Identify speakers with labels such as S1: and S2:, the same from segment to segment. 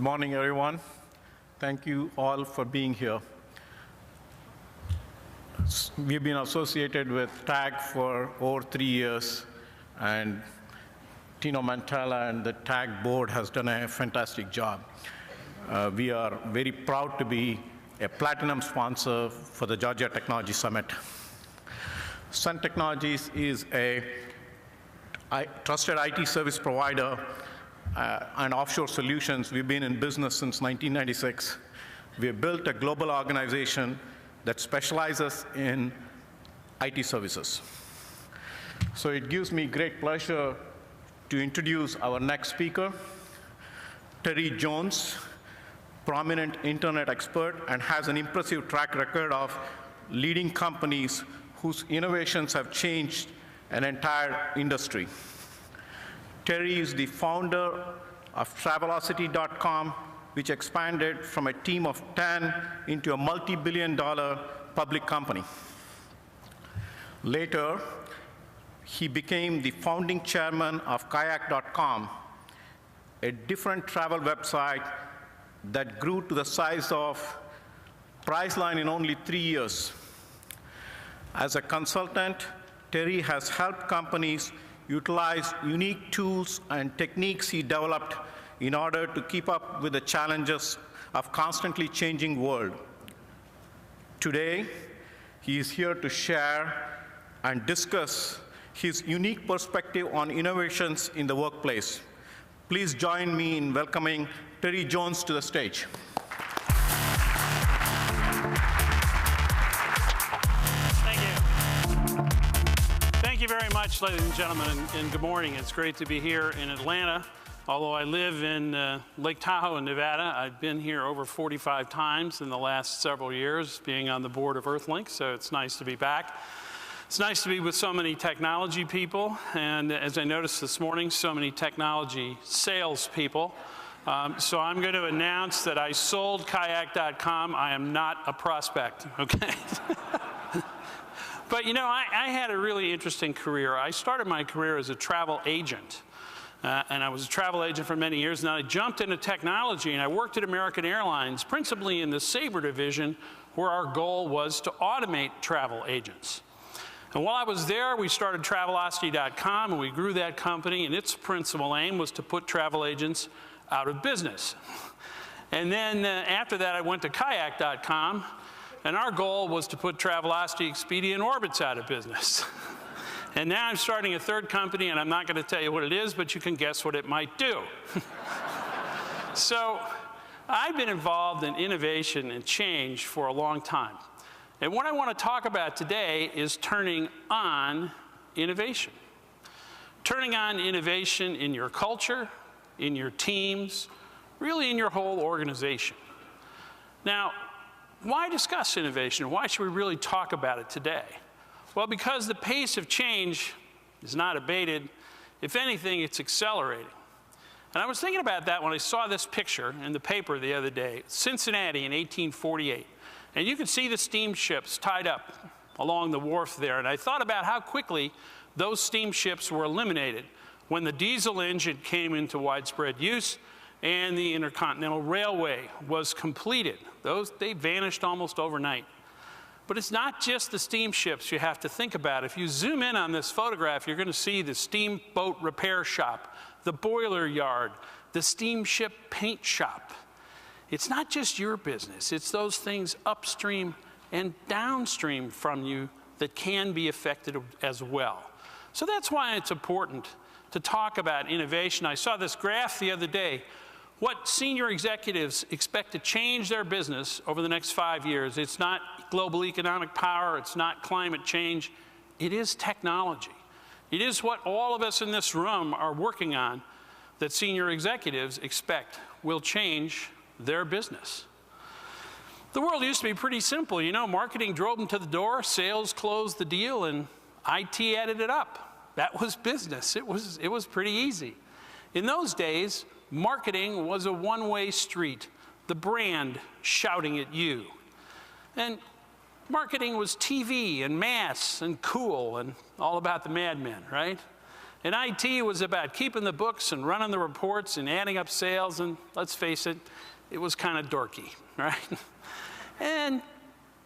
S1: Good morning, everyone. Thank you all for being here. We've been associated with TAG for over 3 years, and Tino Mantella and the TAG board has done a fantastic job. We are very proud to be a platinum sponsor for the Georgia Technology Summit. Sun Technologies is a trusted IT service provider and offshore solutions. We've been in business since 1996. We have built a global organization that specializes in IT services. So it gives me great pleasure to introduce our next speaker, Terry Jones, prominent internet expert and has an impressive track record of leading companies whose innovations have changed an entire industry. Terry is the founder of Travelocity.com, which expanded from a team of 10 into a multi-billion-dollar public company. Later, he became the founding chairman of Kayak.com, a different travel website that grew to the size of Priceline in only 3 years. As a consultant, Terry has helped companies utilize unique tools and techniques he developed in order to keep up with the challenges of constantly changing world. Today, he is here to share and discuss his unique perspective on innovations in the workplace. Please join me in welcoming Terry Jones to the stage.
S2: Thank you very much, ladies and gentlemen, and good morning. It's great to be here in Atlanta. Although I live in Lake Tahoe in Nevada, I've been here over 45 times in the last several years, being on the board of Earthlink, so it's nice to be back. It's nice to be with so many technology people, and as I noticed this morning, so many technology salespeople. So I'm going to announce that I sold Kayak.com. I am not a prospect, okay? But you know, I had a really interesting career. I started my career as a travel agent. And I was a travel agent for many years, and then I jumped into technology, and I worked at American Airlines, principally in the Sabre division, where our goal was to automate travel agents. And while I was there, we started Travelocity.com, and we grew that company, and its principal aim was to put travel agents out of business. And then after that, I went to Kayak.com, and our goal was to put Travelocity, Expedia, and Orbitz out of business. And now I'm starting a third company, and I'm not going to tell you what it is, but you can guess what it might do. So I've been involved in innovation and change for a long time. And what I want to talk about today is turning on innovation. Turning on innovation in your culture, in your teams, really in your whole organization. Now, why discuss innovation? Why should we really talk about it today? Well, because the pace of change is not abated. If anything, it's accelerating. And I was thinking about that when I saw this picture in the paper the other day, Cincinnati in 1848. And you can see the steamships tied up along the wharf there. And I thought about how quickly those steamships were eliminated when the diesel engine came into widespread use and the Intercontinental Railway was completed. They vanished almost overnight. But it's not just the steamships you have to think about. If you zoom in on this photograph, you're going to see the steamboat repair shop, the boiler yard, the steamship paint shop. It's not just your business. It's those things upstream and downstream from you that can be affected as well. So that's why it's important to talk about innovation. I saw this graph the other day. What senior executives expect to change their business over the next 5 years. It's not global economic power, it's not climate change, it is technology. It is what all of us in this room are working on that senior executives expect will change their business. The world used to be pretty simple. You know, marketing drove them to the door, sales closed the deal, and IT added it up. That was business. It was pretty easy. In those days, marketing was a one-way street, the brand shouting at you. And marketing was TV and mass and cool and all about the madmen, right? And IT was about keeping the books and running the reports and adding up sales, and let's face it, it was kind of dorky, right? And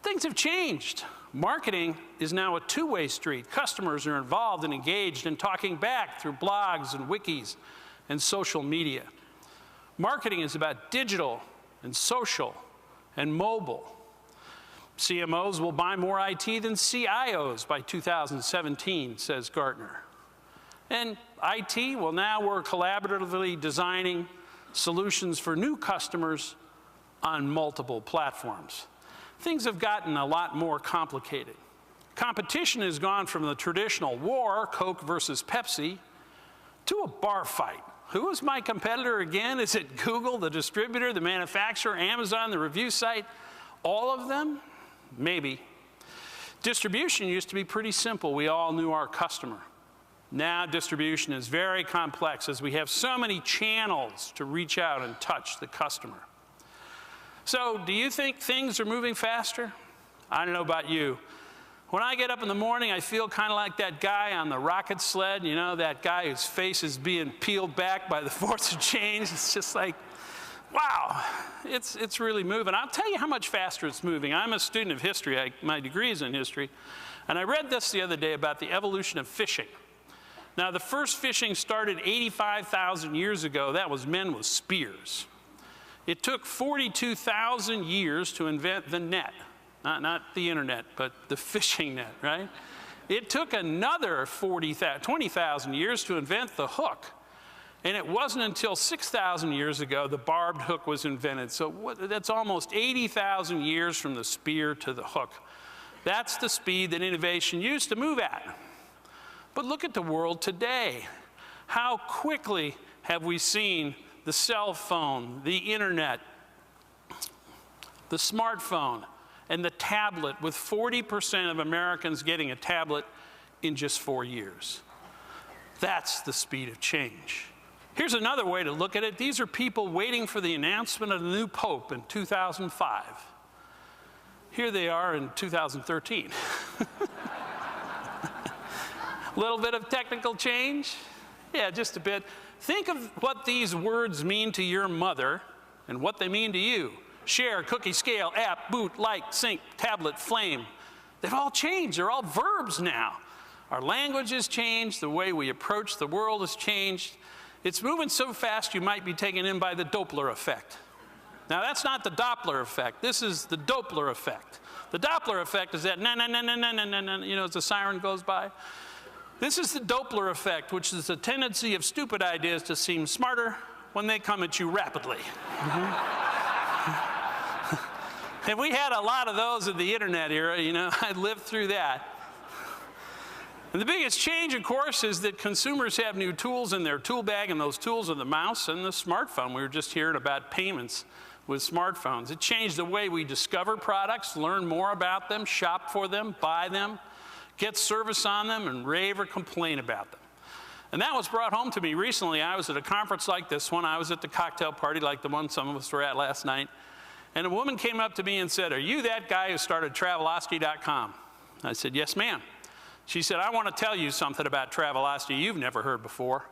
S2: things have changed. Marketing is now a two-way street. Customers are involved and engaged and talking back through blogs and wikis and social media. Marketing is about digital and social and mobile. CMOs will buy more IT than CIOs by 2017, says Gartner. And IT, well, now we're collaboratively designing solutions for new customers on multiple platforms. Things have gotten a lot more complicated. Competition has gone from the traditional war, Coke versus Pepsi, to a bar fight. Who is my competitor again? Is it Google, the distributor, the manufacturer, Amazon, the review site? All of them? Maybe. Distribution used to be pretty simple. We all knew our customer. Now distribution is very complex as we have so many channels to reach out and touch the customer. So do you think things are moving faster? I don't know about you. When I get up in the morning, I feel kind of like that guy on the rocket sled, you know, that guy whose face is being peeled back by the force of change. It's just like, wow, it's really moving. I'll tell you how much faster it's moving. I'm a student of history. My degree is in history. And I read this the other day about the evolution of fishing. Now, the first fishing started 85,000 years ago. That was men with spears. It took 42,000 years to invent the net. Not the internet, but the fishing net, right? It took another 20,000 years to invent the hook. And it wasn't until 6,000 years ago the barbed hook was invented. So that's almost 80,000 years from the spear to the hook. That's the speed that innovation used to move at. But look at the world today. How quickly have we seen the cell phone, the internet, the smartphone, and the tablet, with 40% of Americans getting a tablet in just 4 years. That's the speed of change. Here's another way to look at it. These are people waiting for the announcement of the new pope in 2005. Here they are in 2013. A little bit of technical change? Yeah, just a bit. Think of what these words mean to your mother and what they mean to you. Share, cookie, scale, app, boot, like, sync, tablet, flame. They've all changed. They're all verbs now. Our language has changed. The way we approach the world has changed. It's moving so fast you might be taken in by the Doppler effect. Now, that's not the Doppler effect. This is the Doppler effect. The Doppler effect is that na-na-na-na-na-na-na, you know, as the siren goes by. This is the Doppler effect, which is the tendency of stupid ideas to seem smarter when they come at you rapidly. And we had a lot of those in the internet era, you know, I lived through that. And the biggest change, of course, is that consumers have new tools in their tool bag, and those tools are the mouse and the smartphone. We were just hearing about payments with smartphones. It changed the way we discover products, learn more about them, shop for them, buy them, get service on them, and rave or complain about them. And that was brought home to me recently. I was at a conference like this one. I was at the cocktail party like the one some of us were at last night. And a woman came up to me and said, "Are you that guy who started Travelocity.com?" I said, "Yes, ma'am." She said, "I want to tell you something about Travelocity you've never heard before."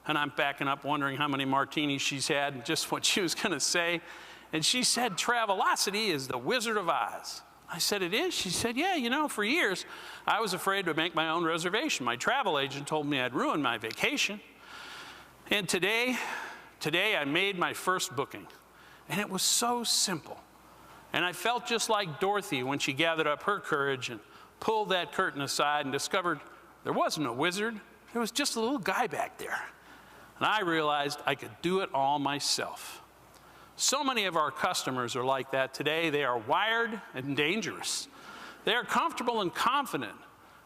S2: And I'm backing up wondering how many martinis she's had and just what she was going to say. And she said, "Travelocity is the Wizard of Oz." I said, "It is?" She said, "Yeah, you know, for years I was afraid to make my own reservation. My travel agent told me I'd ruin my vacation. And today I made my first booking. And it was so simple. And I felt just like Dorothy when she gathered up her courage and pulled that curtain aside and discovered there wasn't a wizard. There was just a little guy back there. And I realized I could do it all myself." So many of our customers are like that today. They are wired and dangerous. They are comfortable and confident.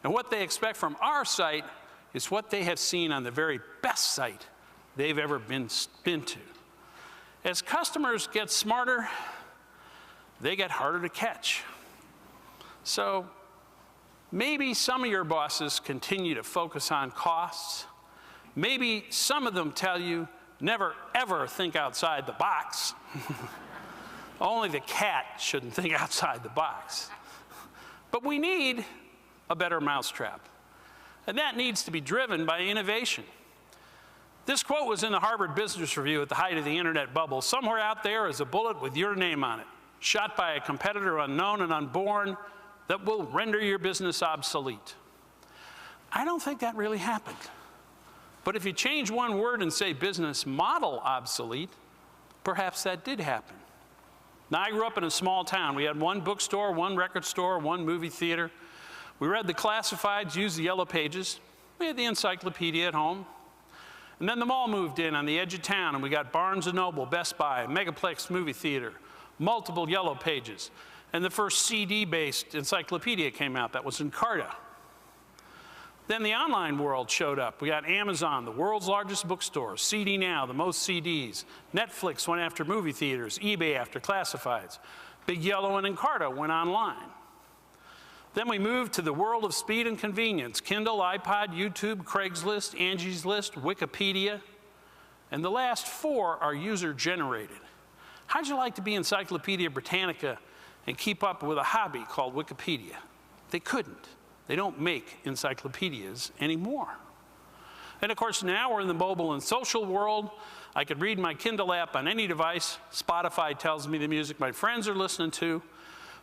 S2: And what they expect from our site is what they have seen on the very best site they've ever been to. As customers get smarter, they get harder to catch. So maybe some of your bosses continue to focus on costs. Maybe some of them tell you, never ever think outside the box. Only the cat shouldn't think outside the box. But we need a better mousetrap. And that needs to be driven by innovation. This quote was in the Harvard Business Review at the height of the internet bubble. Somewhere out there is a bullet with your name on it, shot by a competitor unknown and unborn, that will render your business obsolete. I don't think that really happened. But if you change one word and say business model obsolete, perhaps that did happen. Now, I grew up in a small town. We had one bookstore, one record store, one movie theater. We read the classifieds, used the yellow pages. We had the encyclopedia at home. And then the mall moved in on the edge of town, and we got Barnes & Noble, Best Buy, Megaplex movie theater, multiple yellow pages. And the first CD-based encyclopedia came out. That was Encarta. Then the online world showed up. We got Amazon, the world's largest bookstore, CD Now, the most CDs. Netflix went after movie theaters, eBay after classifieds. Big Yellow and Encarta went online. Then we moved to the world of speed and convenience. Kindle, iPod, YouTube, Craigslist, Angie's List, Wikipedia. And the last four are user-generated. How'd you like to be Encyclopedia Britannica and keep up with a hobby called Wikipedia? They couldn't. They don't make encyclopedias anymore. And of course, now we're in the mobile and social world. I could read my Kindle app on any device. Spotify tells me the music my friends are listening to.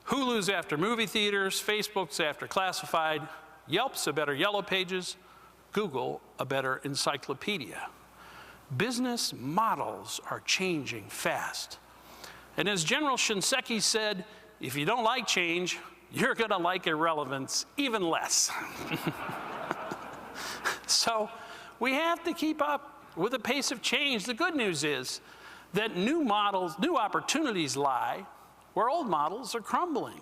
S2: Hulu's after movie theaters. Facebook's after classified. Yelp's a better yellow pages. Google a better encyclopedia. Business models are changing fast. And as General Shinseki said, if you don't like change, you're going to like irrelevance even less. So we have to keep up with the pace of change. The good news is that new models, new opportunities lie where old models are crumbling.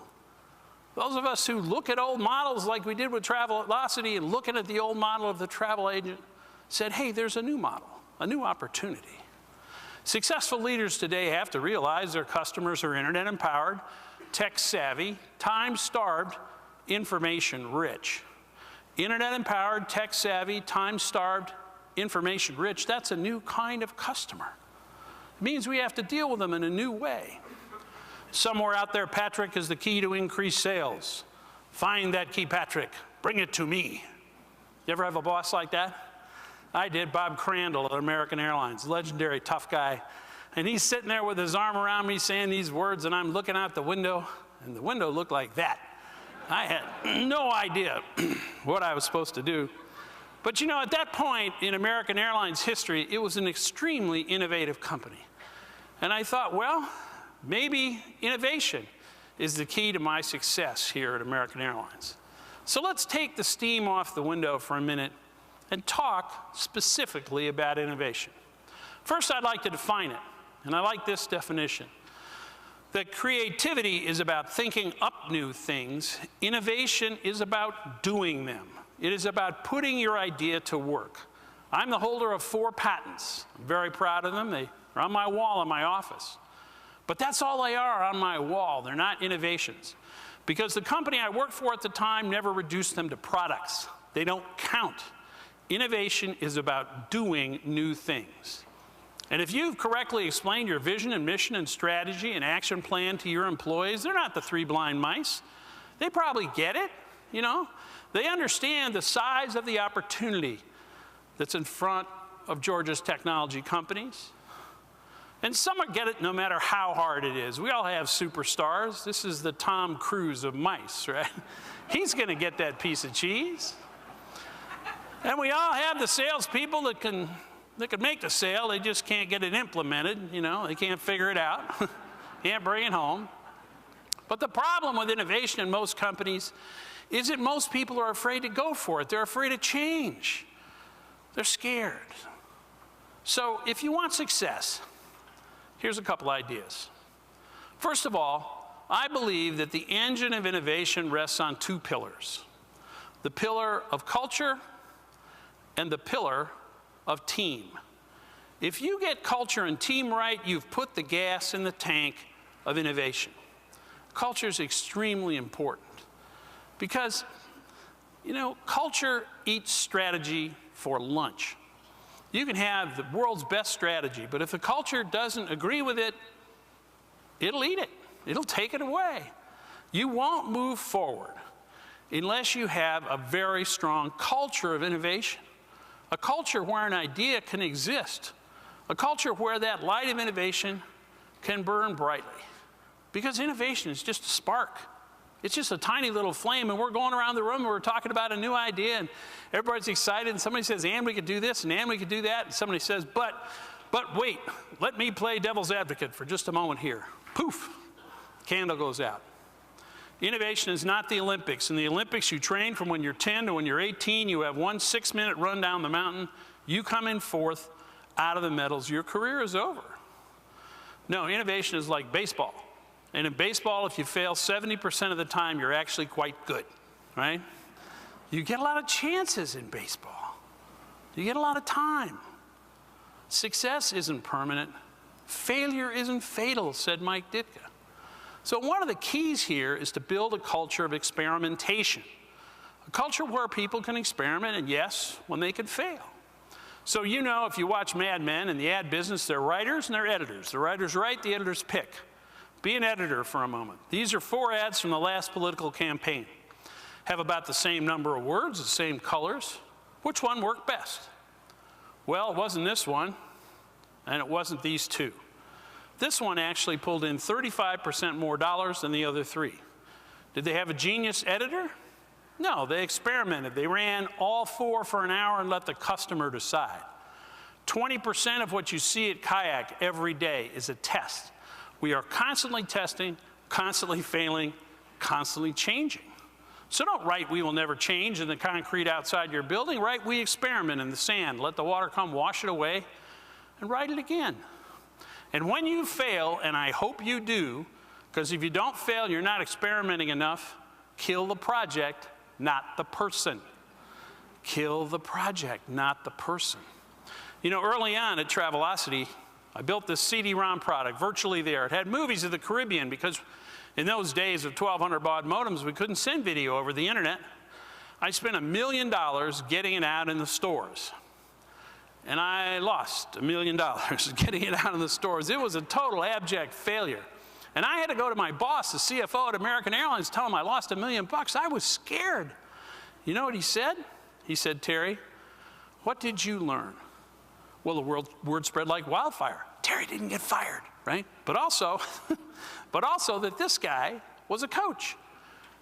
S2: Those of us who look at old models like we did with Travelocity and looking at the old model of the travel agent said, hey, there's a new model, a new opportunity. Successful leaders today have to realize their customers are internet empowered, tech savvy, time starved, information rich. Internet empowered, tech savvy, time starved, information rich, that's a new kind of customer. It means we have to deal with them in a new way. Somewhere out there, Patrick is the key to increased sales. Find that key, Patrick. Bring it to me. You ever have a boss like that? I did. Bob Crandall at American Airlines, legendary tough guy. And he's sitting there with his arm around me saying these words, and I'm looking out the window, and the window looked like that. I had no idea what I was supposed to do. But you know, at that point in American Airlines history, it was an extremely innovative company. And I thought, well, maybe innovation is the key to my success here at American Airlines. So let's take the steam off the window for a minute and talk specifically about innovation. First, I'd like to define it, and I like this definition. That creativity is about thinking up new things. Innovation is about doing them. It is about putting your idea to work. I'm the holder of 4 patents. I'm very proud of them. They are on my wall in my office. But that's all they are on my wall. They're not innovations. Because the company I worked for at the time never reduced them to products. They don't count. Innovation is about doing new things. And if you've correctly explained your vision and mission and strategy and action plan to your employees, they're not the 3 blind mice. They probably get it, you know. They understand the size of the opportunity that's in front of Georgia's technology companies. And some get it no matter how hard it is. We all have superstars. This is the Tom Cruise of mice, right? He's going to get that piece of cheese. And we all have the salespeople that can make the sale. They just can't get it implemented. You know, they can't figure it out. Can't bring it home. But the problem with innovation in most companies is that most people are afraid to go for it. They're afraid of change. They're scared. So if you want success, here's a couple ideas. First of all, I believe that the engine of innovation rests on 2 pillars. The pillar of culture and the pillar of team. If you get culture and team right, you've put the gas in the tank of innovation. Culture is extremely important because, you know, culture eats strategy for lunch. You can have the world's best strategy, but if the culture doesn't agree with it, it'll eat it. It'll take it away. You won't move forward. unless you have a very strong culture of innovation, a culture where an idea can exist, a culture where that light of innovation can burn brightly. Because innovation is just a spark. It's just a tiny little flame, and we're going around the room and we're talking about a new idea, and everybody's excited, and somebody says, and we could do this, and we could do that, and somebody says, but wait, let me play devil's advocate for just a moment here. Poof, candle goes out. Innovation is not the Olympics. In the Olympics, you train from when you're 10 to when you're 18. You have 1 6-minute run down the mountain. You come in fourth out of the medals. Your career is over. No, innovation is like baseball. And in baseball, if you fail 70% of the time, you're actually quite good, right? You get a lot of chances in baseball. You get a lot of time. Success isn't permanent. Failure isn't fatal, said Mike Ditka. So one of the keys here is to build a culture of experimentation, a culture where people can experiment, and yes, when they can fail. So you know, if you watch Mad Men in the ad business, they're writers and they're editors. The writers write, the editors pick. Be an editor for a moment. These are 4 ads from the last political campaign. Have about the same number of words, the same colors. Which one worked best? Well, it wasn't this one, and it wasn't these 2. This one actually pulled in 35% more dollars than the other 3. Did they have a genius editor? No, they experimented. They ran all 4 for an hour and let the customer decide. 20% of what you see at Kayak every day is a test. We are constantly testing, constantly failing, constantly changing. So don't write, we will never change in the concrete outside your building. Write, we experiment in the sand. Let the water come, wash it away, and write it again. And when you fail, and I hope you do, because if you don't fail, you're not experimenting enough, kill the project, not the person. Kill the project, not the person. You know, early on at Travelocity, I built this CD-ROM product virtually there. It had movies of the Caribbean because in those days of 1,200 baud modems, we couldn't send video over the internet. I spent $1 million getting it out in the stores. And I lost $1 million getting it out in the stores. It was a total abject failure. And I had to go to my boss, the CFO at American Airlines, tell him I lost $1 million. I was scared. You know what he said? He said, Terry, what did you learn? Well, the word spread like wildfire. Terry didn't get fired, right? But also that this guy was a coach.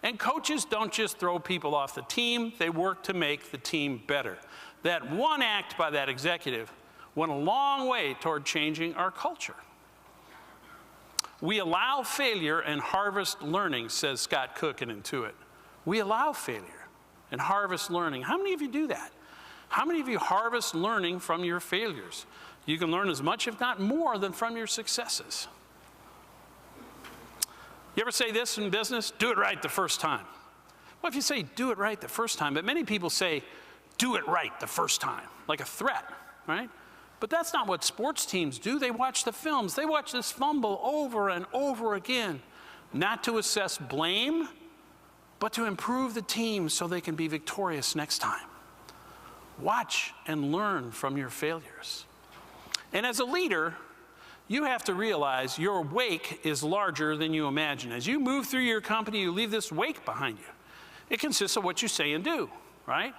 S2: And coaches don't just throw people off the team, they work to make the team better. That one act by that executive went a long way toward changing our culture. We allow failure and harvest learning, says Scott Cook in Intuit. We allow failure and harvest learning. How many of you do that? How many of you harvest learning from your failures? You can learn as much, if not more, than from your successes. You ever say this in business? Do it right the first time. Well, if you say do it right the first time, but many people say do it right the first time, like a threat, right? But that's not what sports teams do. They watch the films. They watch this fumble over and over again, not to assess blame, but to improve the team so they can be victorious next time. Watch and learn from your failures. And as a leader, you have to realize your wake is larger than you imagine. As you move through your company, you leave this wake behind you. It consists of what you say and do, right?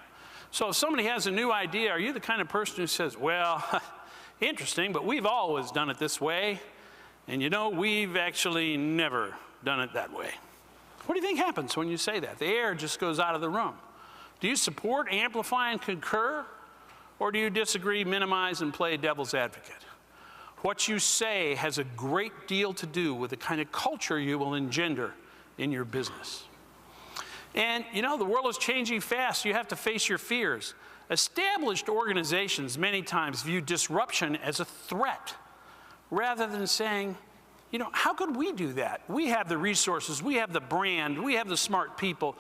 S2: So if somebody has a new idea, are you the kind of person who says, well, interesting, but we've always done it this way, and you know, we've actually never done it that way? What do you think happens when you say that? The air just goes out of the room. Do you support, amplify, and concur? Or do you disagree, minimize, and play devil's advocate? What you say has a great deal to do with the kind of culture you will engender in your business. And you know, the world is changing fast. You have to face your fears. Established organizations many times view disruption as a threat rather than saying, you know, how could we do that? We have the resources, we have the brand, we have the smart people.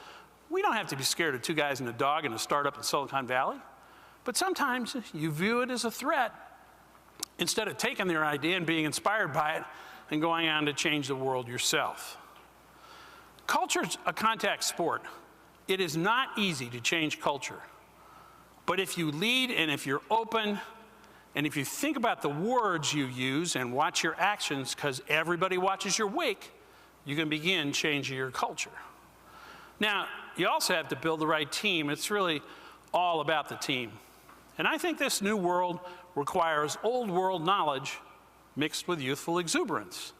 S2: We don't have to be scared of 2 guys and a dog in a startup in Silicon Valley. But sometimes you view it as a threat instead of taking their idea and being inspired by it and going on to change the world yourself. Culture's a contact sport. It is not easy to change culture. But if you lead and if you're open and if you think about the words you use and watch your actions, because everybody watches your wake, you can begin changing your culture. Now, you also have to build the right team. It's really all about the team. And I think this new world requires old world knowledge mixed with youthful exuberance.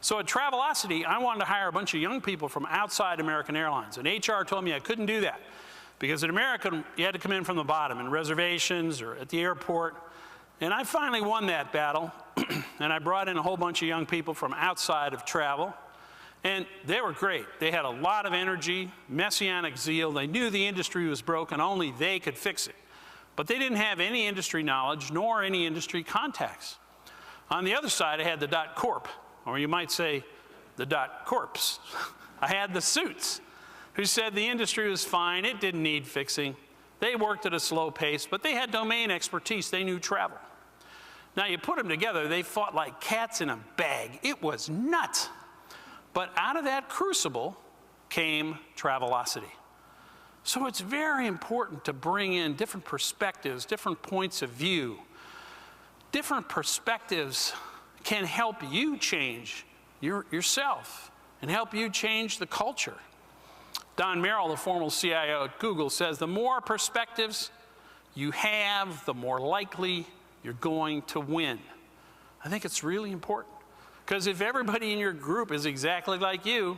S2: So at Travelocity, I wanted to hire a bunch of young people from outside American Airlines. And HR told me I couldn't do that because at American, you had to come in from the bottom in reservations or at the airport. And I finally won that battle. And I brought in a whole bunch of young people from outside of travel. And they were great. They had a lot of energy, messianic zeal. They knew the industry was broken, only they could fix it. But they didn't have any industry knowledge nor any industry contacts. On the other side, I had the .corp, or you might say the .corps. I had the suits who said the industry was fine, it didn't need fixing. They worked at a slow pace, but they had domain expertise. They knew travel. Now, you put them together, they fought like cats in a bag. It was nuts. But out of that crucible came Travelocity. So it's very important to bring in different perspectives, different points of view. Different perspectives can help you change yourself and help you change the culture. Don Merrill, the former CIO at Google, says the more perspectives you have, the more likely you're going to win. I think it's really important. Because if everybody in your group is exactly like you,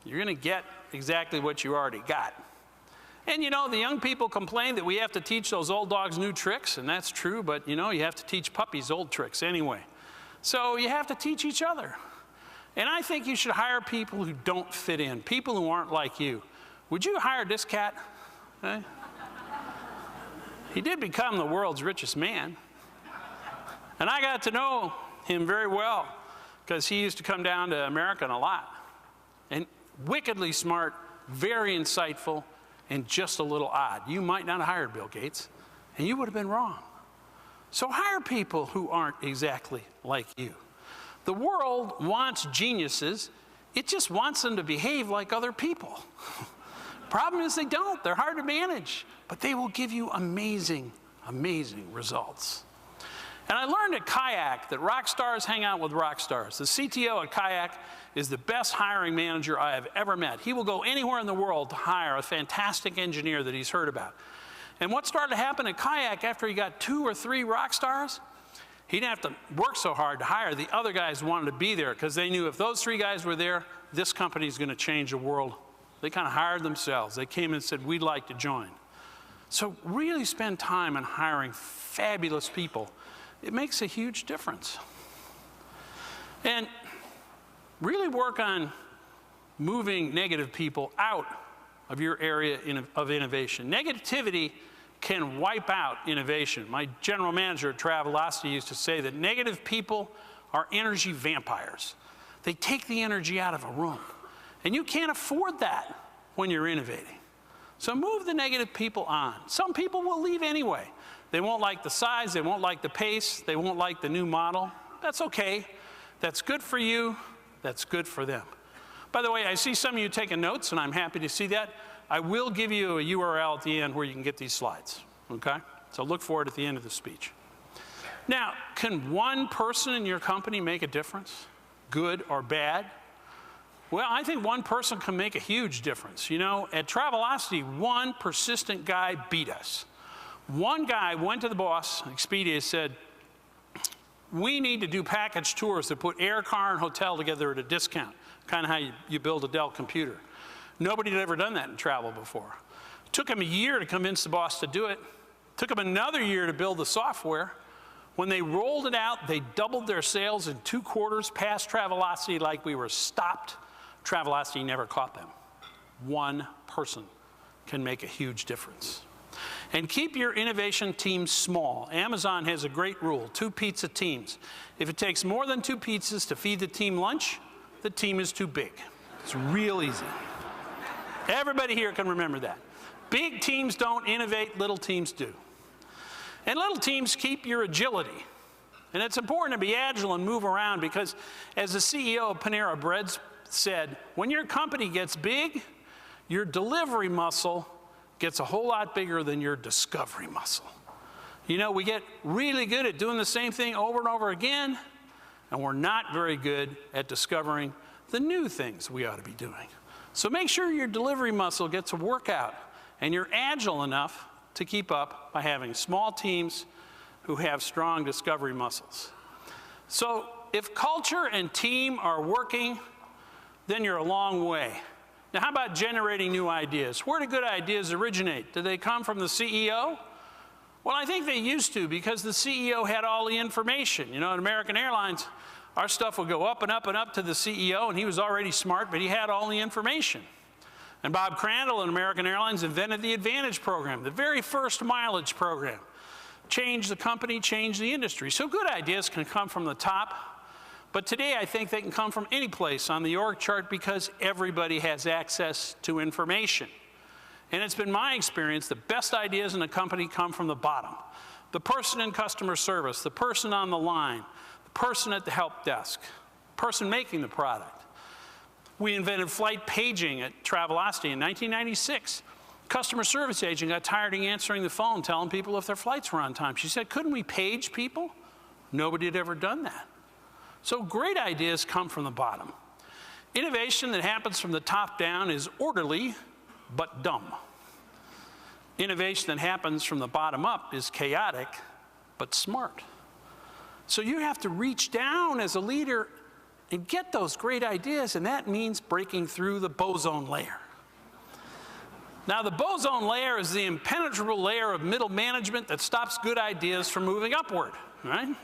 S2: you're going to get exactly what you already got. And you know, the young people complain that we have to teach those old dogs new tricks, and that's true, but you know, you have to teach puppies old tricks anyway. So you have to teach each other. And I think you should hire people who don't fit in, people who aren't like you. Would you hire this cat? Eh? He did become the world's richest man. And I got to know him very well, because he used to come down to American a lot. And wickedly smart, very insightful, and just a little odd. You might not have hired Bill Gates, and you would have been wrong. So hire people who aren't exactly like you. The world wants geniuses. It just wants them to behave like other people. Problem is they don't. They're hard to manage, but they will give you amazing, amazing results. And I learned at Kayak that rock stars hang out with rock stars. The CTO at Kayak is the best hiring manager I have ever met. He will go anywhere in the world to hire a fantastic engineer that he's heard about. And what started to happen at Kayak after he got 2 or 3 rock stars, he didn't have to work so hard to hire. The other guys wanted to be there because they knew if those 3 guys were there, this company is going to change the world. They kind of hired themselves. They came and said, we'd like to join. So really spend time on hiring fabulous people. It makes a huge difference. And really work on moving negative people out of your area of innovation. Negativity can wipe out innovation. My general manager at Travelocity used to say that negative people are energy vampires. They take the energy out of a room. And you can't afford that when you're innovating. So move the negative people on. Some people will leave anyway. They won't like the size, they won't like the pace, they won't like the new model. That's okay. That's good for you, that's good for them. By the way, I see some of you taking notes, and I'm happy to see that. I will give you a URL at the end where you can get these slides, okay? So look for it at the end of the speech. Now, can one person in your company make a difference, good or bad? Well, I think one person can make a huge difference. You know, at Travelocity, one persistent guy beat us. One guy went to the boss, Expedia, said, we need to do package tours that put air, car, and hotel together at a discount, kind of how you build a Dell computer. Nobody had ever done that in travel before. Took him a year to convince the boss to do it. Took him another year to build the software. When they rolled it out, they doubled their sales in 2 quarters, past Travelocity like we were stopped. Travelocity never caught them. One person can make a huge difference. And keep your innovation teams small. Amazon has a great rule, 2 pizza teams. If it takes more than 2 pizzas to feed the team lunch, the team is too big. It's real easy. Everybody here can remember that. Big teams don't innovate, little teams do. And little teams keep your agility. And it's important to be agile and move around because as the CEO of Pionero Breads said, when your company gets big, your delivery muscle gets a whole lot bigger than your discovery muscle. You know, we get really good at doing the same thing over and over again, and we're not very good at discovering the new things we ought to be doing. So make sure your delivery muscle gets a workout and you're agile enough to keep up by having small teams who have strong discovery muscles. So if culture and team are working, then you're a long way. Now, how about generating new ideas? Where do good ideas originate? Do they come from the CEO? Well, I think they used to, because the CEO had all the information. You know, at American Airlines, our stuff would go up and up and up to the CEO, and he was already smart, but he had all the information. And Bob Crandall at American Airlines invented the Advantage program, the very first mileage program. Changed the company, changed the industry. So good ideas can come from the top, but today I think they can come from any place on the org chart because everybody has access to information. And it's been my experience the best ideas in a company come from the bottom. The person in customer service, the person on the line, the person at the help desk, the person making the product. We invented flight paging at Travelocity in 1996. Customer service agent got tired of answering the phone, telling people if their flights were on time. She said, couldn't we page people? Nobody had ever done that. So great ideas come from the bottom. Innovation that happens from the top down is orderly, but dumb. Innovation that happens from the bottom up is chaotic, but smart. So you have to reach down as a leader and get those great ideas, and that means breaking through the boson layer. Now, the boson layer is the impenetrable layer of middle management that stops good ideas from moving upward, right?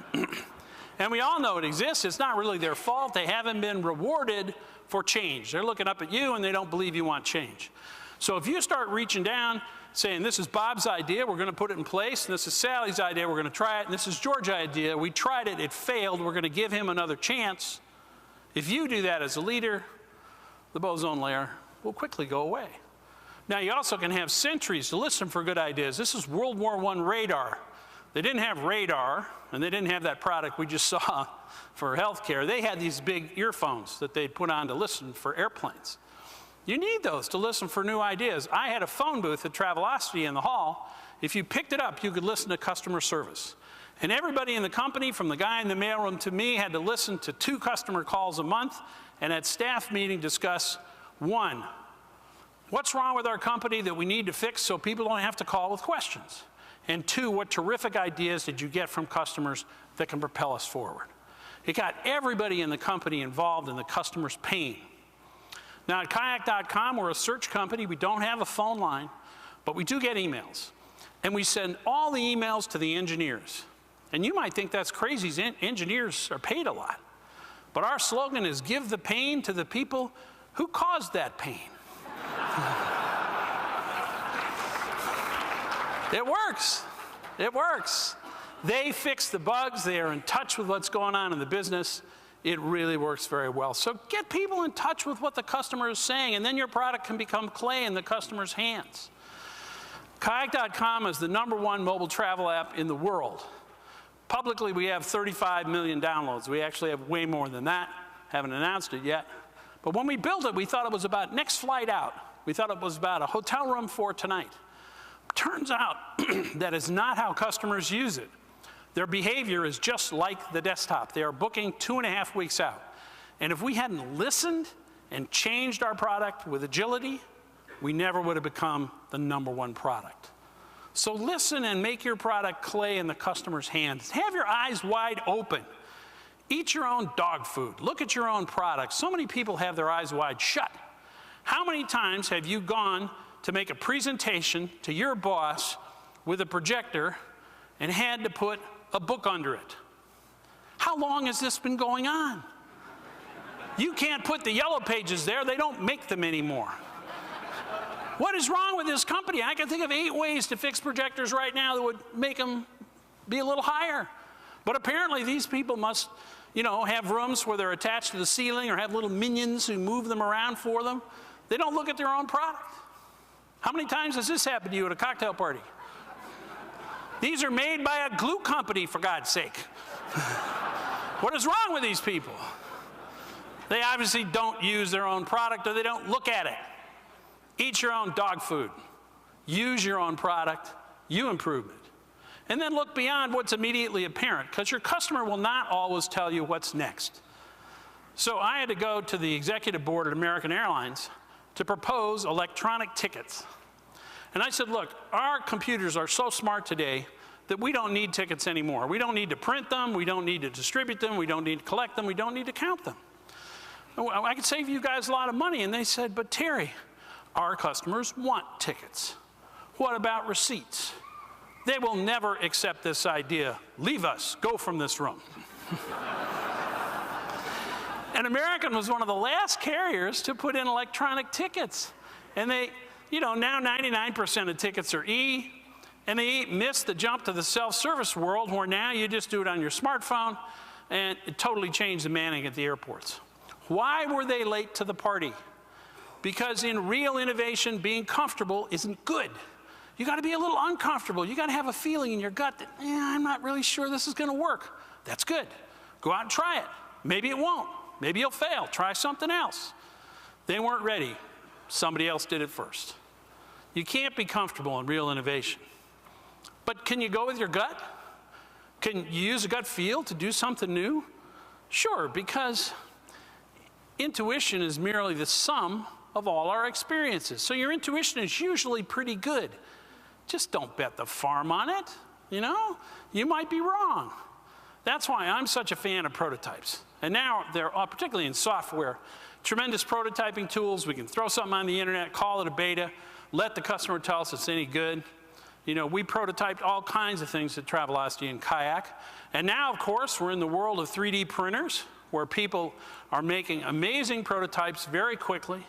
S2: And we all know it exists. It's not really their fault. They haven't been rewarded for change. They're looking up at you, and they don't believe you want change. So if you start reaching down, saying, this is Bob's idea, we're going to put it in place, and this is Sally's idea, we're going to try it, and this is George's idea, we tried it, it failed, we're going to give him another chance. If you do that as a leader, the boson layer will quickly go away. Now, you also can have sentries to listen for good ideas. This is World War I radar. They didn't have radar, and they didn't have that product we just saw for healthcare. They had these big earphones that they'd put on to listen for airplanes. You need those to listen for new ideas. I had a phone booth at Travelocity in the hall. If you picked it up, you could listen to customer service. And everybody in the company, from the guy in the mailroom to me, had to listen to 2 customer calls a month, and at staff meeting discuss, 1, what's wrong with our company that we need to fix so people don't have to call with questions? And 2, what terrific ideas did you get from customers that can propel us forward? It got everybody in the company involved in the customer's pain. Now at Kayak.com, we're a search company. We don't have a phone line, but we do get emails. And we send all the emails to the engineers. And you might think that's crazy. Engineers are paid a lot. But our slogan is, give the pain to the people who caused that pain. It works. It works. They fix the bugs. They are in touch with what's going on in the business. It really works very well. So get people in touch with what the customer is saying, and then your product can become clay in the customer's hands. Kayak.com is the #1 mobile travel app in the world. Publicly, we have 35 million downloads. We actually have way more than that. Haven't announced it yet. But when we built it, we thought it was about next flight out. We thought it was about a hotel room for tonight. Turns out that is not how customers use it. Their behavior is just like the desktop. They are booking 2.5 weeks out. And if we hadn't listened and changed our product with agility, we never would have become the #1 product. So listen and make your product clay in the customer's hands. Have your eyes wide open. Eat your own dog food. Look at your own product. So many people have their eyes wide shut. How many times have you gone to make a presentation to your boss with a projector and had to put a book under it? How long has this been going on? You can't put the yellow pages there. They don't make them anymore. What is wrong with this company? I can think of 8 ways to fix projectors right now that would make them be a little higher. But apparently these people must, have rooms where they're attached to the ceiling or have little minions who move them around for them. They don't look at their own product. How many times has this happened to you at a cocktail party? These are made by a glue company, for God's sake. What is wrong with these people? They obviously don't use their own product, or they don't look at it. Eat your own dog food. Use your own product. You improve it. And then look beyond what's immediately apparent, because your customer will not always tell you what's next. So I had to go to the executive board at American Airlines to propose electronic tickets. And I said, look, our computers are so smart today that we don't need tickets anymore. We don't need to print them. We don't need to distribute them. We don't need to collect them. We don't need to count them. I could save you guys a lot of money. And they said, but Terry, our customers want tickets. What about receipts? They will never accept this idea. Leave us. Go from this room. And American was one of the last carriers to put in electronic tickets. And they, now 99% of tickets are E, and they missed the jump to the self-service world where now you just do it on your smartphone, and it totally changed the manning at the airports. Why were they late to the party? Because in real innovation, being comfortable isn't good. You got to be a little uncomfortable. You got to have a feeling in your gut that, I'm not really sure this is going to work. That's good. Go out and try it. Maybe it won't. Maybe you'll fail. Try something else. They weren't ready. Somebody else did it first. You can't be comfortable in real innovation. But can you go with your gut? Can you use a gut feel to do something new? Sure, because intuition is merely the sum of all our experiences. So your intuition is usually pretty good. Just don't bet the farm on it, You might be wrong. That's why I'm such a fan of prototypes. And now they're, particularly in software, tremendous prototyping tools. We can throw something on the internet, call it a beta, let the customer tell us it's any good. We prototyped all kinds of things at Travelocity and Kayak. And now, of course, we're in the world of 3D printers, where people are making amazing prototypes very quickly.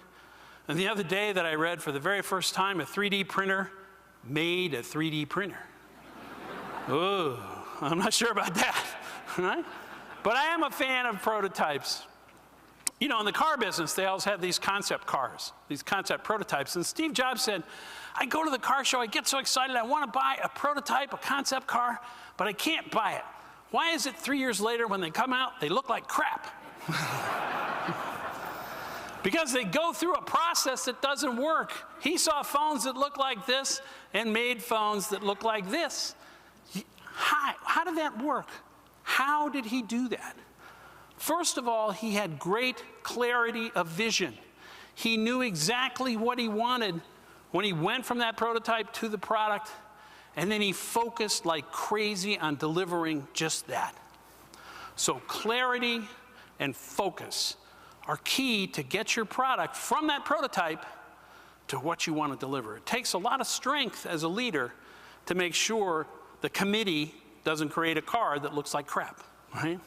S2: And the other day that I read for the very first time, a 3D printer made a 3D printer. Oh, I'm not sure about that, right? But I am a fan of prototypes. In the car business, they always have these concept cars, these concept prototypes. And Steve Jobs said, I go to the car show, I get so excited, I want to buy a prototype, a concept car, but I can't buy it. Why is it 3 years later when they come out, they look like crap? Because they go through a process that doesn't work. He saw phones that look like this and made phones that look like this. How did that work? How did he do that? First of all, he had great clarity of vision. He knew exactly what he wanted when he went from that prototype to the product, and then he focused like crazy on delivering just that. So clarity and focus are key to get your product from that prototype to what you want to deliver. It takes a lot of strength as a leader to make sure the committee doesn't create a car that looks like crap, right?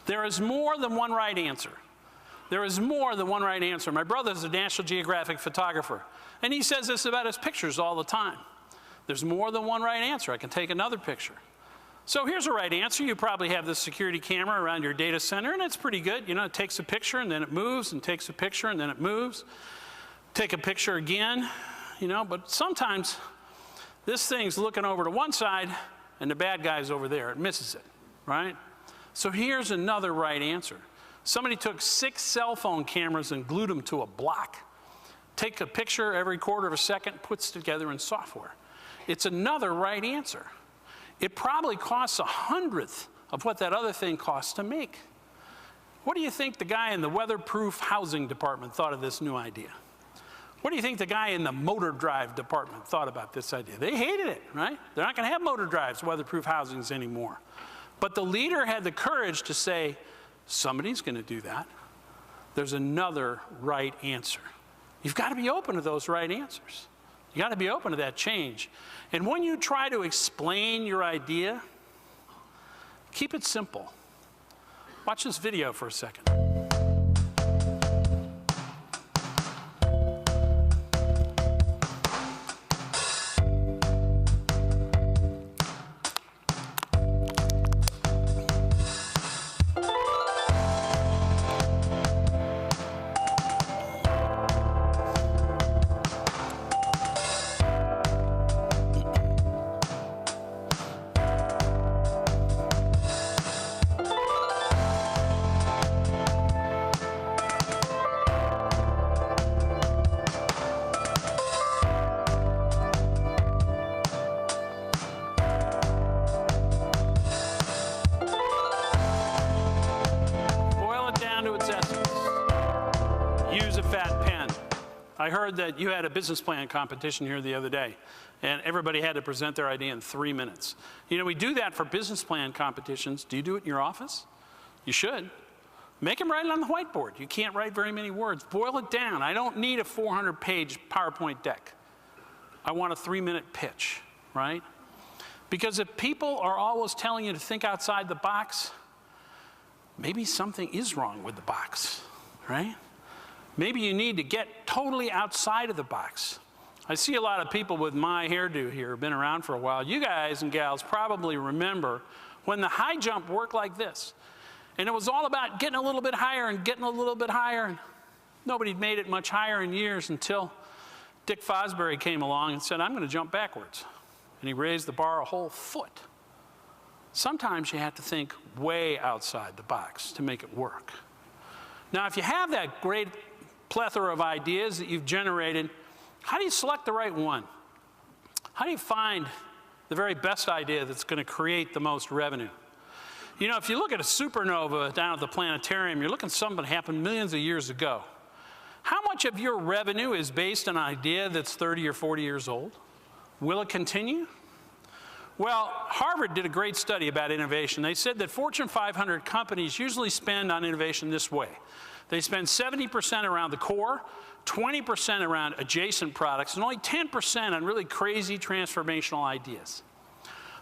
S2: There is more than one right answer. There is more than one right answer. My brother's a National Geographic photographer, and he says this about his pictures all the time. There's more than one right answer. I can take another picture. So here's a right answer. You probably have this security camera around your data center, and it's pretty good. It takes a picture, and then it moves, and takes a picture, and then it moves. Take a picture again, but sometimes this thing's looking over to one side, and the bad guy's over there. It misses it, right? So here's another right answer. Somebody took 6 cell phone cameras and glued them to a block. Take a picture every quarter of a second, puts together in software. It's another right answer. It probably costs 1/100th of what that other thing costs to make. What do you think the guy in the weatherproof housing department thought of this new idea? What do you think the guy in the motor drive department thought about this idea? They hated it, right? They're not going to have motor drives, weatherproof housings anymore. But the leader had the courage to say, somebody's going to do that. There's another right answer. You've got to be open to those right answers. You got to be open to that change. And when you try to explain your idea, keep it simple. Watch this video for a second. use a fat pen. I heard that you had a business plan competition here the other day, and everybody had to present their idea in 3 minutes. You know, we do that for business plan competitions. Do you do it in your office? You should. Make them write it on the whiteboard. You can't write very many words. Boil it down. I don't need a 400-page PowerPoint deck. I want a 3-minute pitch, right? Because if people are always telling you to think outside the box, maybe something is wrong with the box, right? Maybe you need to get totally outside of the box. I see a lot of people with my hairdo here who've been around for a while. You guys and gals probably remember when the high jump worked like this. And it was all about getting a little bit higher and getting a little bit higher. And nobody'd made it much higher in years until Dick Fosbury came along and said, I'm going to jump backwards. And he raised the bar a whole foot. Sometimes you have to think way outside the box to make it work. Now, if you have that great plethora of ideas that you've generated, how do you select the right one? How do you find the very best idea that's going to create the most revenue? You know, if you look at a supernova down at the planetarium, you're looking at something that happened millions of years ago. How much of your revenue is based on an idea that's 30 or 40 years old? Will it continue? Well, Harvard did a great study about innovation. They said that Fortune 500 companies usually spend on innovation this way. They spend 70% around the core, 20% around adjacent products, and only 10% on really crazy transformational ideas.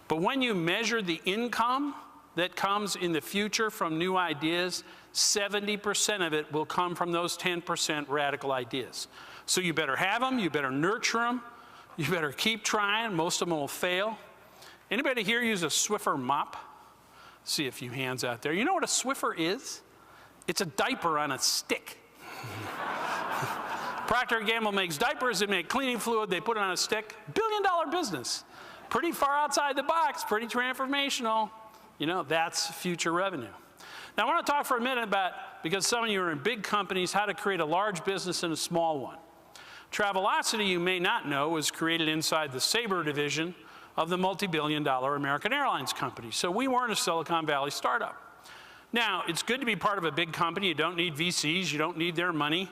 S2: But when you measure the income that comes in the future from new ideas, 70% of it will come from those 10% radical ideas. So you better have them, you better nurture them, you better keep trying, most of them will fail. Anybody here use a Swiffer mop? See a few hands out there. You know what a Swiffer is? It's a diaper on a stick. Procter & Gamble makes diapers, they make cleaning fluid, they put it on a stick. $billion-dollar business. Pretty far outside the box, pretty transformational. You know, that's future revenue. Now, I want to talk for a minute about, because some of you are in big companies, how to create a large business and a small one. Travelocity, you may not know, was created inside the Sabre division of the multi-billion-dollar American Airlines company. So we weren't a Silicon Valley startup. Now, it's good to be part of a big company. You don't need VCs. You don't need their money.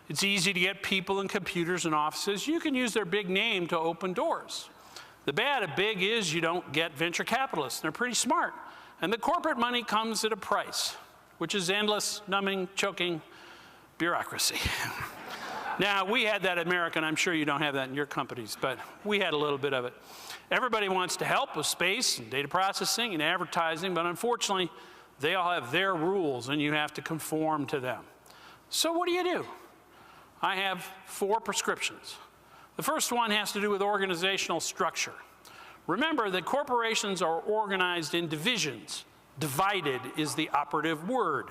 S2: It's easy to get people and computers and offices. You can use their big name to open doors. The bad of big is you don't get venture capitalists. They're pretty smart. And the corporate money comes at a price, which is endless, numbing, choking bureaucracy. Now, we had that at American. I'm sure you don't have that in your companies, but we had a little bit of it. Everybody wants to help with space and data processing and advertising, but unfortunately, they all have their rules, and you have to conform to them. So what do? I have 4 prescriptions. The first one has to do with organizational structure. Remember that corporations are organized in divisions. Divided is the operative word.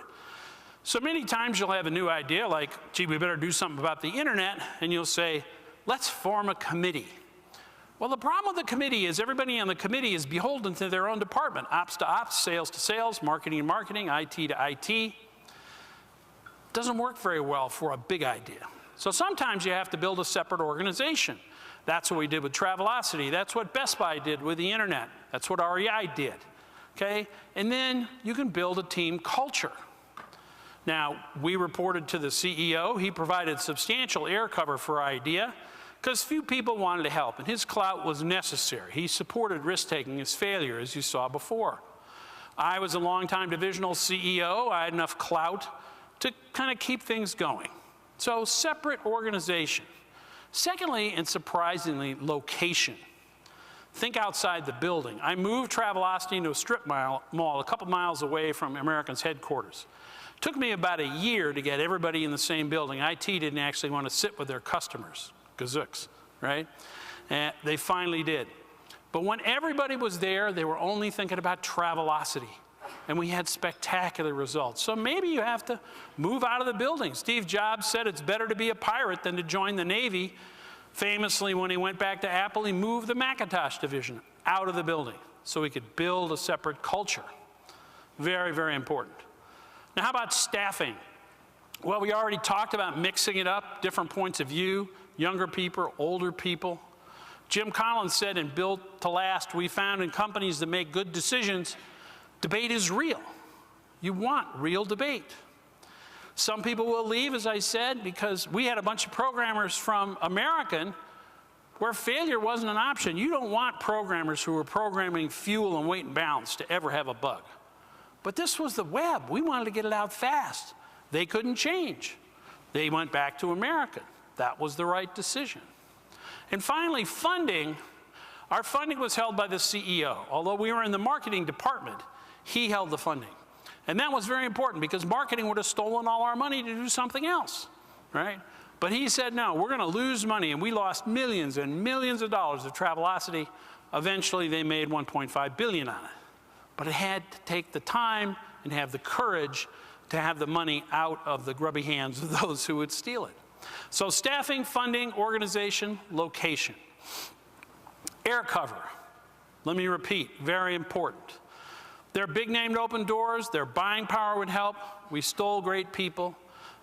S2: So many times you'll have a new idea like, gee, we better do something about the internet, and you'll say, let's form a committee. Well, the problem with the committee is everybody on the committee is beholden to their own department. Ops to ops, sales to sales, marketing to marketing, IT to IT. Doesn't work very well for a big idea. So sometimes you have to build a separate organization. That's what we did with Travelocity. That's what Best Buy did with the internet. That's what REI did, okay? And then you can build a team culture. Now, we reported to the CEO. He provided substantial air cover for our idea because few people wanted to help, and his clout was necessary. He supported risk-taking as failure, as you saw before. I was a longtime divisional CEO. I had enough clout to kind of keep things going. So separate organization. Secondly, and surprisingly, location. Think outside the building. I moved Travelocity into a strip mall a couple miles away from American's headquarters. It took me about a year to get everybody in the same building. IT didn't actually want to sit with their customers. Gazooks, right? And they finally did. But when everybody was there, they were only thinking about Travelocity. And we had spectacular results. So maybe you have to move out of the building. Steve Jobs said it's better to be a pirate than to join the Navy. Famously, when he went back to Apple, he moved the Macintosh division out of the building so he could build a separate culture. Very, very important. Now, how about staffing? Well, we already talked about mixing it up, different points of view, younger people, older people. Jim Collins said in Built to Last, we found in companies that make good decisions, debate is real. You want real debate. Some people will leave, as I said, because we had a bunch of programmers from American where failure wasn't an option. You don't want programmers who are programming fuel and weight and balance to ever have a bug. But this was the web. We wanted to get it out fast. They couldn't change. They went back to American. That was the right decision. And finally, funding. Our funding was held by the CEO. Although we were in the marketing department, he held the funding. And that was very important because marketing would have stolen all our money to do something else, right? But he said, no, we're going to lose money. And we lost millions and millions of dollars of Travelocity. Eventually, they made $1.5 billion on it. But it had to take the time and have the courage to have the money out of the grubby hands of those who would steal it. So staffing, funding, organization, location. Air cover. Let me repeat, very important. Their big name to open doors, their buying power would help. We stole great people.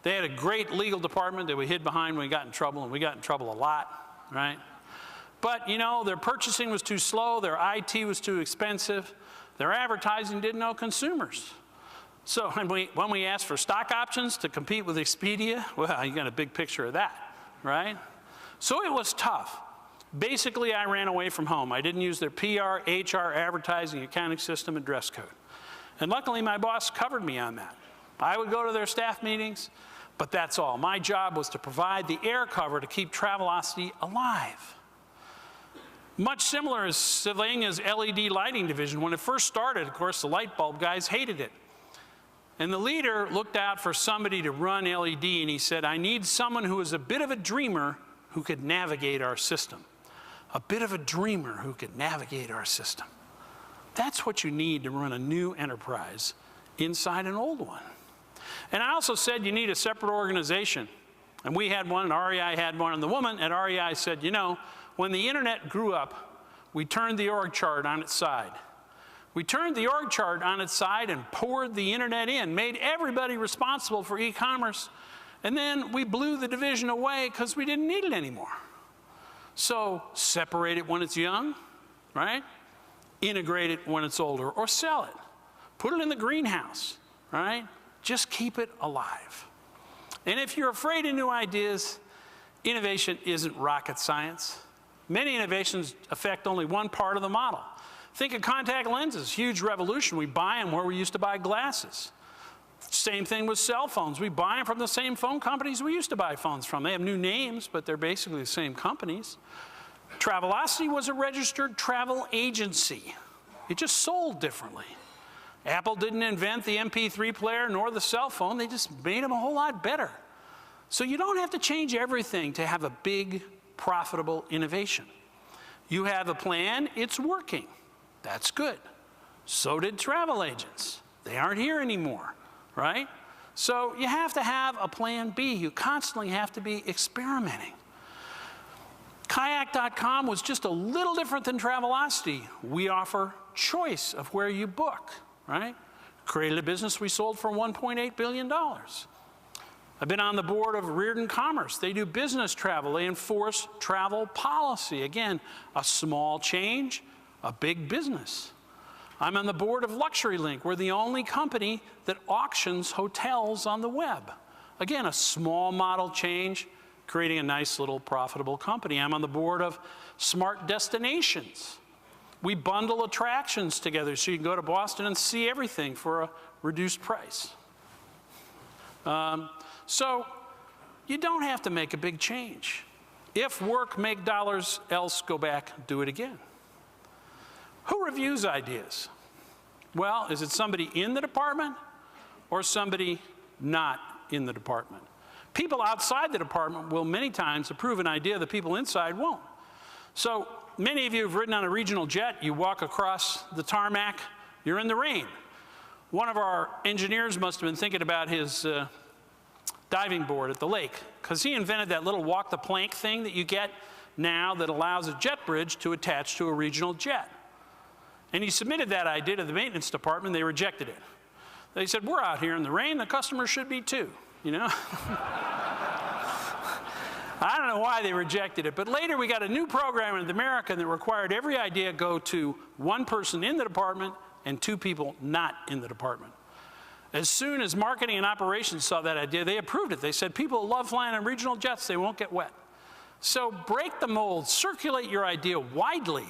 S2: They had a great legal department that we hid behind when we got in trouble, and we got in trouble a lot, right? But, you know, their purchasing was too slow, their IT was too expensive, their advertising didn't know consumers. So when we asked for stock options to compete with Expedia, well, you got a big picture of that, right? So it was tough. Basically, I ran away from home. I didn't use their PR, HR, advertising, accounting system, and dress code. And luckily, my boss covered me on that. I would go to their staff meetings, but that's all. My job was to provide the air cover to keep Travelocity alive. Much similar as Sylvania's LED lighting division. When it first started, of course, the light bulb guys hated it. And the leader looked out for somebody to run LED, and he said, I need someone who is a bit of a dreamer who could navigate our system. A bit of a dreamer who could navigate our system. That's what you need to run a new enterprise inside an old one. And I also said you need a separate organization. And we had one, and REI had one, and the woman at REI said, you know, when the internet grew up, we turned the org chart on its side. We turned the org chart on its side and poured the internet in, made everybody responsible for e-commerce, and then we blew the division away because we didn't need it anymore. So separate it when it's young, right? Integrate it when it's older, or sell it. Put it in the greenhouse, right? Just keep it alive. And if you're afraid of new ideas, innovation isn't rocket science. Many innovations affect only one part of the model. Think of contact lenses, huge revolution. We buy them where we used to buy glasses. Same thing with cell phones. We buy them from the same phone companies we used to buy phones from. They have new names, but they're basically the same companies. Travelocity was a registered travel agency. It just sold differently. Apple didn't invent the MP3 player nor the cell phone. They just made them a whole lot better. So you don't have to change everything to have a big, profitable innovation. You have a plan, it's working. That's good. So did travel agents. They aren't here anymore, right? So you have to have a plan B. You constantly have to be experimenting. Kayak.com was just a little different than Travelocity. We offer choice of where you book, right? Created a business we sold for $1.8 billion. I've been on the board of Reardon Commerce. They do business travel. They enforce travel policy. Again, a small change, a big business. I'm on the board of Luxury Link. We're the only company that auctions hotels on the web. Again, a small model change, creating a nice little profitable company. I'm on the board of Smart Destinations. We bundle attractions together so you can go to Boston and see everything for a reduced price. So you don't have to make a big change. If work, make dollars, else go back, do it again. Who reviews ideas? Well, is it somebody in the department or somebody not in the department? People outside the department will many times approve an idea that people inside won't. So many of you have ridden on a regional jet. You walk across the tarmac, you're in the rain. One of our engineers must have been thinking about his diving board at the lake, because he invented that little walk the plank thing that you get now that allows a jet bridge to attach to a regional jet. And he submitted that idea to the maintenance department. They rejected it. They said, we're out here in the rain, the customer should be too, you know? I don't know why they rejected it, but later we got a new program in America that required every idea go to one person in the department and two people not in the department. As soon as marketing and operations saw that idea, they approved it. They said, people love flying on regional jets, they won't get wet. So break the mold, circulate your idea widely.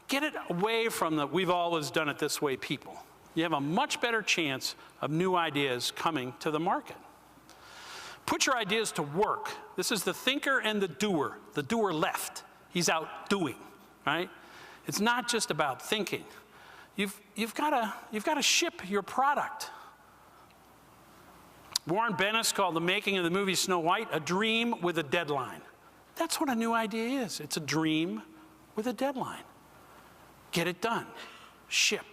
S2: Get it away from the we've always done it this way people. You have a much better chance of new ideas coming to the market. Put your ideas to work. This is the thinker and the doer. The doer left. He's out doing, right? It's not just about thinking. You've got to ship your product. Warren Bennis called the making of the movie Snow White a dream with a deadline. That's what a new idea is. It's a dream with a deadline. Get it done. Ship.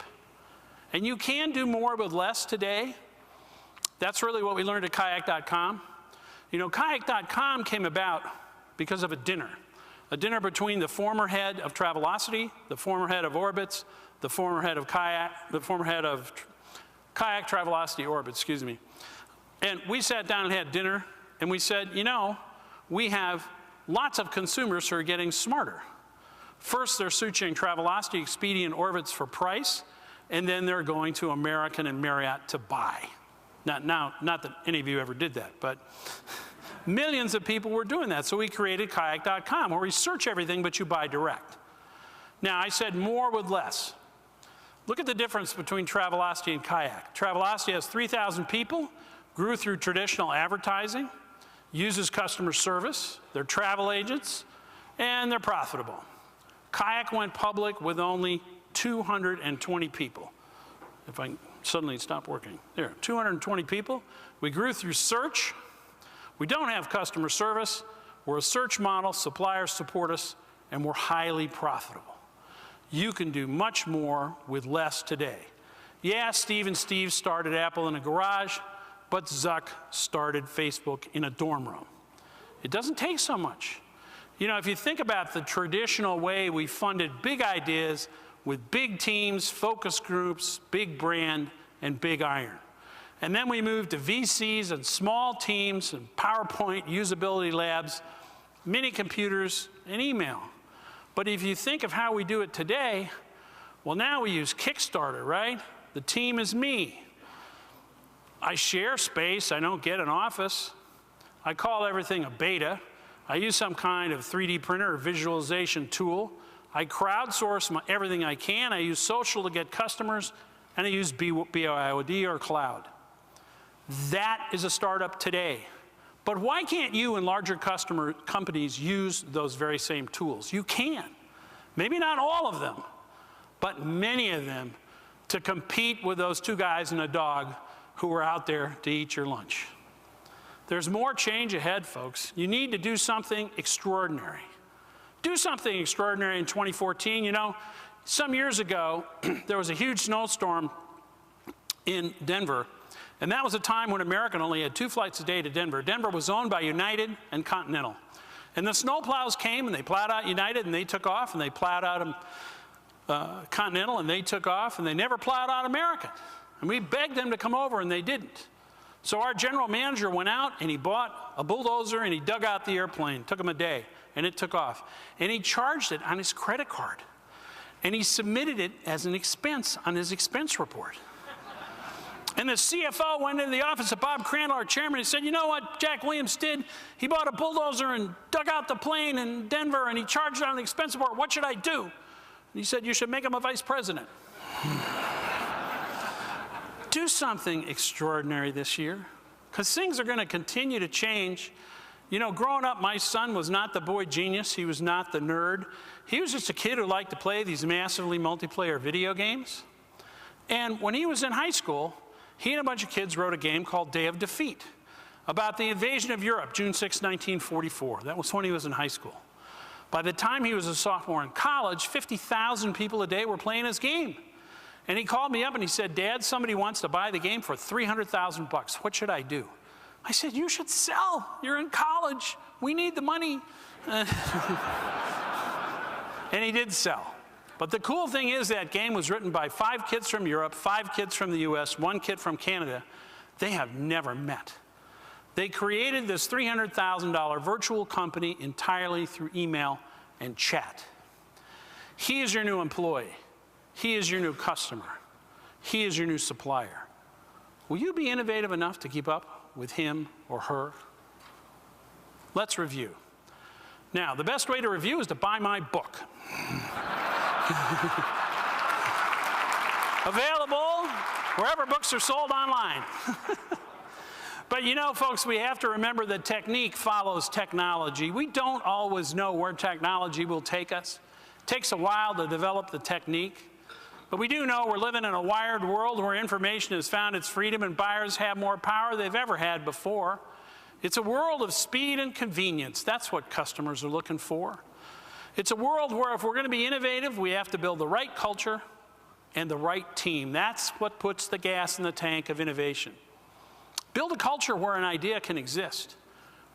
S2: And you can do more with less today. That's really what we learned at Kayak.com. You know, Kayak.com came about because of a dinner between the former head of Travelocity, the former head of Orbitz, the former head of Kayak, the former head of Kayak, Travelocity, Orbitz, excuse me. And we sat down and had dinner, and we said, you know, we have lots of consumers who are getting smarter. First, they're searching Travelocity, Expedia, and Orbitz for price, and then they're going to American and Marriott to buy. Not that any of you ever did that, but millions of people were doing that. So we created Kayak.com, where we search everything, but you buy direct. Now, I said more with less. Look at the difference between Travelocity and Kayak. Travelocity has 3,000 people, grew through traditional advertising, uses customer service, they're travel agents, and they're profitable. Kayak went public with only 220 people. If I suddenly stop working. There, 220 people. We grew through search. We don't have customer service. We're a search model, suppliers support us, and we're highly profitable. You can do much more with less today. Yeah, Steve and Steve started Apple in a garage, but Zuck started Facebook in a dorm room. It doesn't take so much. You know, if you think about the traditional way we funded big ideas with big teams, focus groups, big brand, and big iron. And then we moved to VCs and small teams and PowerPoint, usability labs, mini computers, and email. But if you think of how we do it today, well, now we use Kickstarter, right? The team is me. I share space. I don't get an office. I call everything a beta. I use some kind of 3D printer or visualization tool. I crowdsource everything I can. I use social to get customers, and I use BYOD or cloud. That is a startup today. But why can't you and larger companies use those very same tools? You can. Maybe not all of them, but many of them to compete with those two guys and a dog who are out there to eat your lunch. There's more change ahead, folks. You need to do something extraordinary. Do something extraordinary in 2014. You know, some years ago, there was a huge snowstorm in Denver, and that was a time when American only had 2 flights a day to Denver. Denver was owned by United and Continental. And the snowplows came, and they plowed out United, and they took off, and they plowed out Continental, and they took off, and they never plowed out American. And we begged them to come over, and they didn't. So our general manager went out, and he bought a bulldozer, and he dug out the airplane. It took him a day, and it took off. And he charged it on his credit card. And he submitted it as an expense on his expense report. And the CFO went into the office of Bob Crandall, our chairman, and said, you know what Jack Williams did? He bought a bulldozer and dug out the plane in Denver, and he charged it on the expense report. What should I do? And he said, you should make him a vice president. Do something extraordinary this year, because things are going to continue to change. You know, growing up, my son was not the boy genius. He was not the nerd. He was just a kid who liked to play these massively multiplayer video games. And when he was in high school, he and a bunch of kids wrote a game called Day of Defeat about the invasion of Europe, June 6, 1944. That was when he was in high school. By the time he was a sophomore in college, 50,000 people a day were playing his game. And he called me up and he said, Dad, somebody wants to buy the game for $300,000. What should I do? I said, you should sell. You're in college. We need the money. And he did sell. But the cool thing is that game was written by 5 kids from Europe, 5 kids from the US, 1 kid from Canada. They have never met. They created this $300,000 virtual company entirely through email and chat. He is your new employee. He is your new customer. He is your new supplier. will you be innovative enough to keep up with him or her? Let's review. Now, the best way to review is to buy my book. Available wherever books are sold online. But you know, folks, we have to remember that technique follows technology. We don't always know where technology will take us. It takes a while to develop the technique. But we do know we're living in a wired world where information has found its freedom and buyers have more power than they've ever had before. It's a world of speed and convenience. That's what customers are looking for. It's a world where if we're going to be innovative, we have to build the right culture and the right team. That's what puts the gas in the tank of innovation. Build a culture where an idea can exist.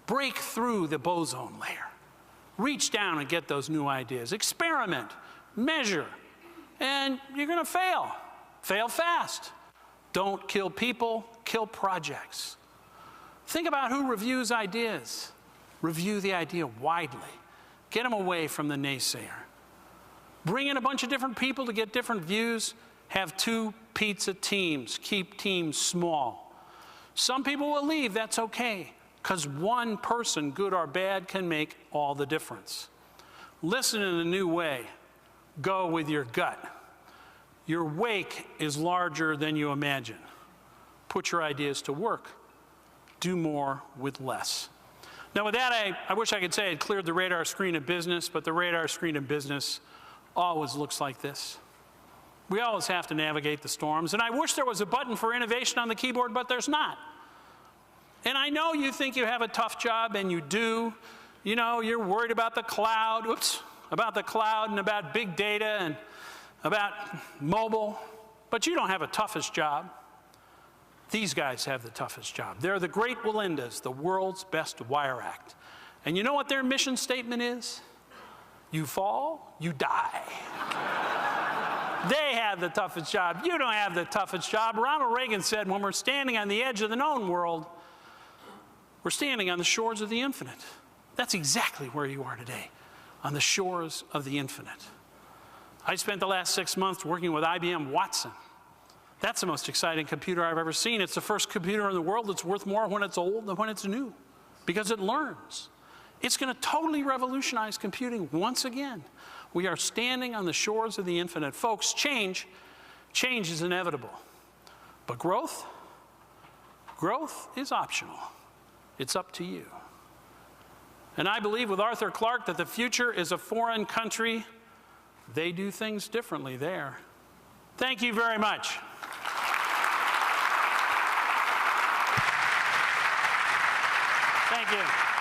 S2: Break through the boson layer. Reach down and get those new ideas. Experiment, measure, and you're going to fail. Fail fast. Don't kill people, kill projects. Think about who reviews ideas. Review the idea widely. Get them away from the naysayer. Bring in a bunch of different people to get different views. Have 2 pizza teams. Keep teams small. Some people will leave, that's okay, because one person, good or bad, can make all the difference. Listen in a new way. Go with your gut. Your wake is larger than you imagine. Put your ideas to work. Do more with less. Now with that, I wish I could say I'd cleared the radar screen of business, but the radar screen of business always looks like this. We always have to navigate the storms, and I wish there was a button for innovation on the keyboard, but there's not. And I know you think you have a tough job, and you do. You know, you're worried about the cloud, about the cloud and about big data and about mobile, but you don't have a toughest job. These guys have the toughest job. They're the great Walindas, the world's best wire act. And you know what their mission statement is? You fall, you die. They have the toughest job. You don't have the toughest job. Ronald Reagan said, when we're standing on the edge of the known world, we're standing on the shores of the infinite. That's exactly where you are today, on the shores of the infinite. I spent the last 6 months working with IBM Watson. That's the most exciting computer I've ever seen. It's the first computer in the world that's worth more when it's old than when it's new, because it learns. It's going to totally revolutionize computing once again. We are standing on the shores of the infinite. Folks, change is inevitable. But growth is optional. It's up to you. And I believe with Arthur Clarke that the future is a foreign country. They do things differently there. Thank you very much. Thank you.